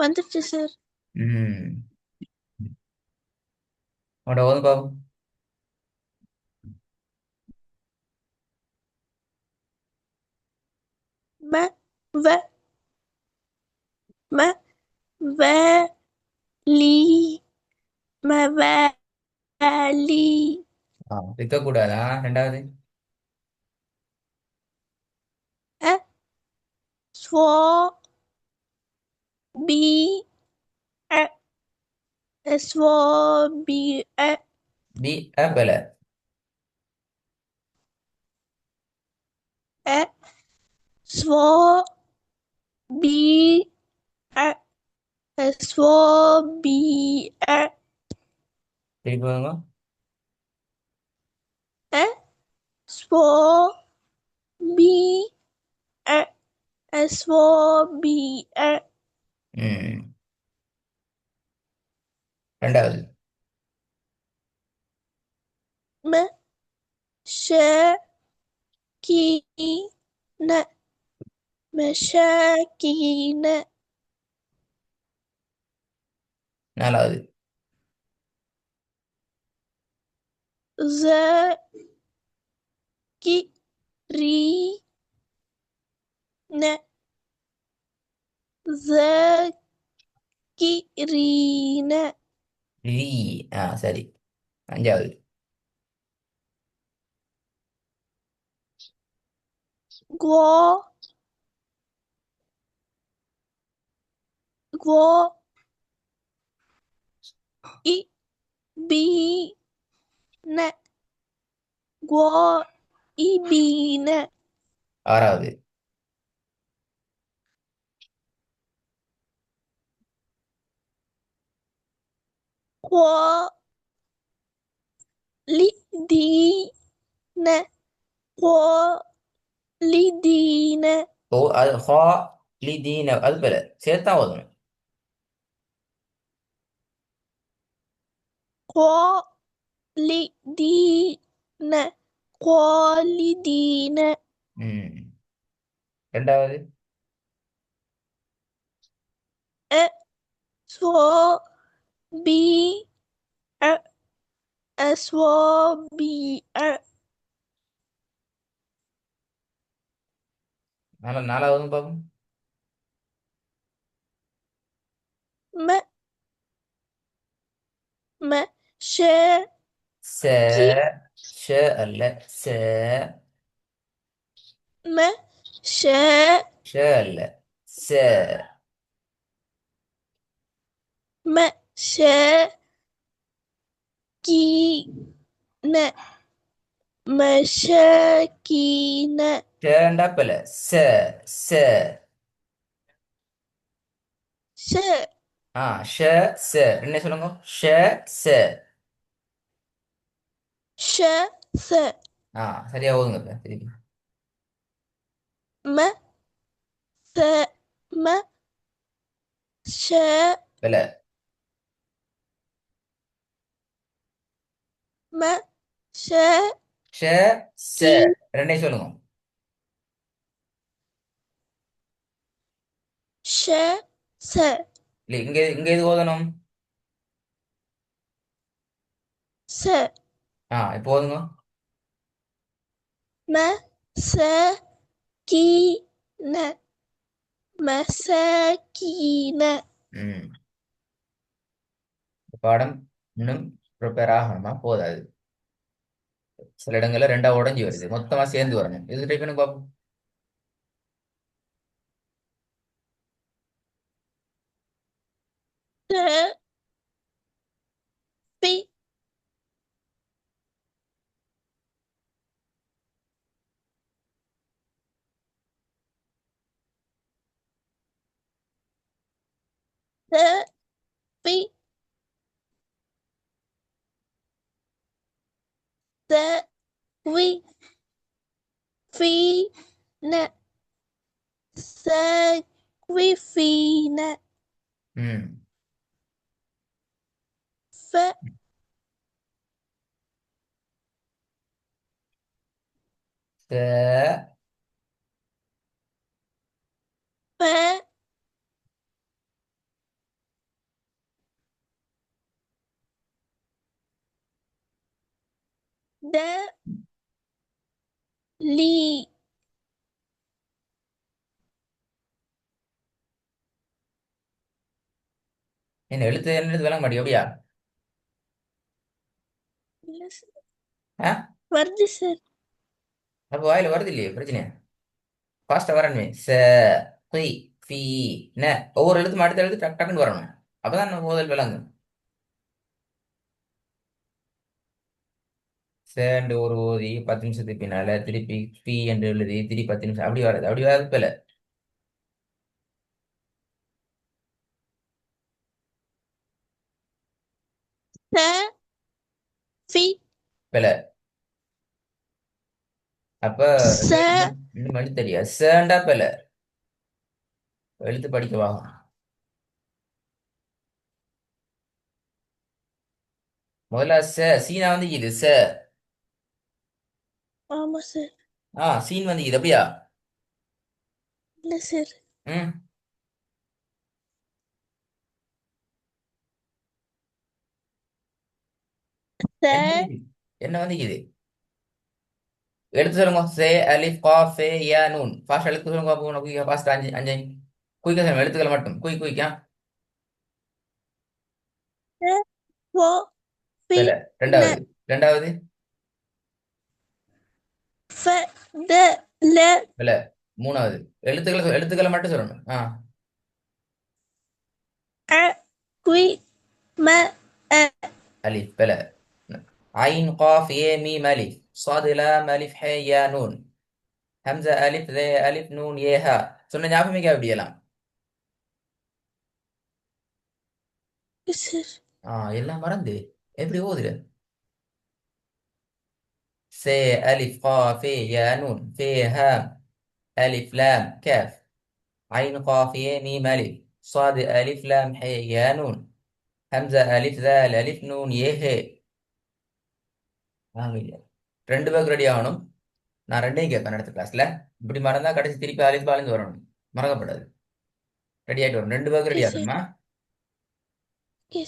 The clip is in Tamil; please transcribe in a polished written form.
வந்துருச்சு சார். ம். உன்னோட ஓதும் பாப்போம். ம வ ம வ லி மவலி. இருக்கக்கூடாதா ரெண்டாவது? அ ஸ்வோ பி அ ஸ்வோ பி அ பி அபல. அ ஸ்வோ பி அ ஸ்வோ பி அ திருப்பி வாங்க. அ ஸ்வோ பி அ ஸ்வோ பி அ ம். ரெண்டாவது. ம ஷ கி ந மஷாக்கீன. நாலாவது. ز கி ரி ந ذاكرين. லீ. சரி. அஞ்சாவது. غو غو إ بي ன غو إبين. ஆறாவது. غو لدين غو لدين ஓ அது ஹா லி தீன அது பல சேர்த்தா ஓதணும். غو لدين خالدين. ம். ரெண்டாவது. أ سو بي أ أصابع. நாலாவதும் பார்ப்போம். م مشاكل. ச ஷ அல்ல ச. مشاكل. ஷ அல்ல ச. مشاكين. مشاكين. ஷண்டா பல ச ச. ش ஷ ச என்ன சொல்லுங்க ஷ ச. ش س சரியா ஓதுங்க இப்ப திருப்பி. م س م ش பல م ش ஷ ச كي ரெண்டே சொல்லுங்க. ش س இல்ல இங்க இங்க எது ஓதணும்? س இப்போ ஓதுங்க. م س كي ن مساكين. ம். இந்த பாடம் இன்னும் ப்ரிப்பேர் ஆகணுமா போதாது. சில இடங்கள்ல ரெண்டா உடைஞ்சு வருது, மொத்தமா சேர்ந்து வரணும். இது டைப் பண்ணி பார்ப்போம். ت في ت في ت وي في ن ساكويفين. ம். ف ச ف த லீ என்ன எழுத்து என்ன எழுத்து விளங்க மாட்டேங்க அப்படியா? இல்ல சார். ஆ? வருது சார். அப்போ வாயில வருது இல்லையே பிரச்சனை. ஃபாஸ்டா வரணுமே. ச குய் ஃபீ ந ஒவ்வொரு எழுத்தும் அடுத்த எழுத்து டக் டக்குன்னு வரணும். அப்பதான் நம்ம முதல் விளங்கும். சேண்டு ஒரு ஓதி 10 நிமிஷத்துக்கு பின்னால திருப்பி பி என்று எழுதி திருப்பி 10 நிமிஷம் அப்படி வராது. அப்படி வராது பிள்ளை. ச ஃபி பிள்ளை. அப்ப ச இன்னும் எழுத்து தெரியாது. சேண்டா பிள்ளை. எழுத்து படிக்கவா? முதல்ல சீனா வந்து இது ஆமா சார். சீன் வந்து இது அப்படியா? இல்ல சார். ம். ச என்ன இது? என்ன வந்து இது? எடுத்து சொல்லுங்க. சே அலிஃப் காஃப் ஃபே யா நூன். ஃபாஸ்ட் எழுத்து சொல்லுங்க பாப்போம். குயிக்கா ஃபாஸ்ட் அஞ்சு அஞ்சு குயிக்கா சொல்லுங்க. எழுத்துக்கள் மட்டும் குயிக்கா. த ஓ ஃபி பிள்ளை. ந ரெண்டாவது. ரெண்டாவது. ஃப த ல பிள்ளை. மூணாவது. எழுத்துக்களை மட்டும் சொல்லணும். அ குய் ம அ அலிஃப் பிள்ளை. ஐன் காஃப் ஏ மீம் அலிஃப் صاد لام ألف ح يا نون همزة ألف ذي ألف نون يه ها. சொன்ன ஞாபகம் இருக்கா அப்படியெல்லாம்? சார். எல்லாம் மறந்து எப்படி ஓதுற? سي ألف قاف يا نون في هام ألف لام كاف عين قاف يا ميم ألف صاد ألف لام ح يا نون همزة ألف ذال ألف نون يه هي. இல்லையா? ரெண்டு பேருக்கு ரெடி ஆகணும். நான் ரெண்டையும் கேட்பேன் அடுத்த கிளாஸ்ல. இப்படி மறந்தா கடைசி திருப்பி அழித்து பாலிந்து வரணும். மறக்கப்படாது. ரெடி ஆகிட்டு வரும். ரெண்டு பேருக்கு ஓகே ரெடி சார். ஆகணுமா?